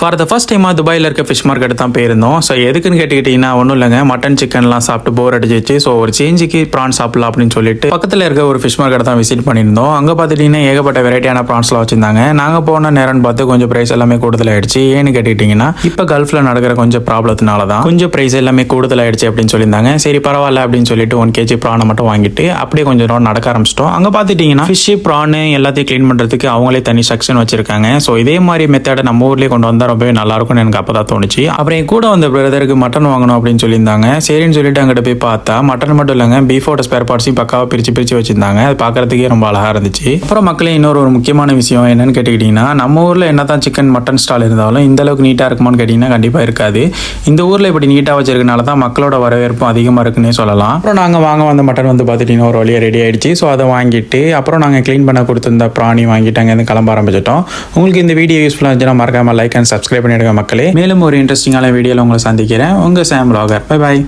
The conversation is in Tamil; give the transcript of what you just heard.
ஃபார் த ஃபர்ஸ்ட் டைமாக துபாயில் இருக்க ஃபிஷ் மார்க்கெட் தான் போயிருந்தோம். ஸோ எதுக்குன்னு கேட்டுக்கிட்டிங்கன்னா ஒன்றும் இல்லைங்க, மட்டன் சிக்கன்லாம் சாப்பிட்டு போர் அடிச்சிச்சு. ஸோ ஒரு சேஞ்சுக்கு ப்ரான் சாப்பிடலாம் அப்படின்னு சொல்லிட்டு பக்கத்தில் இருக்க ஒரு ஃபிஷ் மார்க்கெட் தான் விசிட் பண்ணியிருந்தோம். அங்கே பார்த்துட்டிங்கன்னா ஏகப்பட்ட வெரைட்டியான ப்ரான்ஸ்லாம் வச்சிருந்தாங்க. நாங்கள் போன நேரம்னு பார்த்து கொஞ்சம் ப்ரைஸ் எல்லாமே கூடுதலாகிடுச்சு. ஏன்னு கேட்டுக்கிட்டிங்கன்னா இப்போ கல்ஃபில் நடக்கிற கொஞ்சம் ப்ராப்ளத்தினால தான் கொஞ்சம் ப்ரைஸ் எல்லாமே கூடுதலாகிடுச்சு அப்படின்னு சொல்லியிருந்தாங்க. சரி பரவாயில்ல அப்படின்னு சொல்லிட்டு 1 kg ப்ரானை மட்டும் வாங்கிட்டு அப்படியே கொஞ்சம் நேரம் நடக்க ஆரம்பிச்சிட்டோம். அங்கே பார்த்துட்டிங்கன்னா ஃபிஷ் ப்ரான் எல்லாத்தையும் க்ளீன் பண்ணுறதுக்கு அவங்களே தனி செக்ஷன் வச்சிருக்காங்க. ஸோ இதே மாதிரி மெத்தடை நம்ம ஊர்லேயே கொண்டு வந்தால் ரொம்பவே நல்லா இருக்கும்னு எனக்கு அப்பதான் தோணுச்சு. அப்புறம் கூட வந்த பிரதருக்கு மட்டன் வாங்கணும் அப்படின்னு சொல்லியிருந்தாங்க. சரின்னு சொல்லிட்டு அங்கிட்ட போய் பார்த்தா மட்டன் மட்டும் இல்லைங்க, பீஃபோட ஸ்பேர் பார்ட்ஸையும் பக்காவா பிரிச்சு வச்சிருந்தாங்க. அது பார்க்கறதுக்கே ரொம்ப அழகா இருந்துச்சு. அப்புறம் மக்களே இன்னொரு முக்கியமான விஷயம் என்னன்னு கேட்டுக்கிட்டீங்கன்னா, நம்ம ஊர்ல என்னதான் சிக்கன் மட்டன் ஸ்டால் இருந்தாலும் இந்த அளவுக்கு நீட்டா இருக்குமான்னு கேட்டீங்கன்னா கண்டிப்பா இருக்காது. இந்த ஊர்ல இப்படி நீட்டா வச்சிருக்கனால தான் மக்களோட வரவேற்பும் அதிகமா இருக்குன்னே சொல்லலாம். அப்புறம் நாங்க வாங்க வந்த மட்டன் வந்து பார்த்துட்டீங்கன்னா ஒரு வழியா ரெடி ஆயிடுச்சு. ஸோ அதை வாங்கிட்டு அப்புறம் நாங்கள் க்ளீன் பண்ண கொடுத்துருந்த பிராணி வாங்கிட்டு அங்கேருந்து கிளம்ப ஆரம்பிச்சிட்டோம். உங்களுக்கு இந்த வீடியோ யூஸ்ஃபுல்லாக இருந்துச்சுன்னா மறக்காம லைக் அண்ட் சப்ஸ்கிரைப் பண்ணிடுங்க மக்களே. மேலும் ஒரு இன்ட்ரெஸ்டிங்கான வீடியோவில் உங்களை சந்திக்கிறேன். உங்கள் சாம் வ்ளாகர். Bye bye.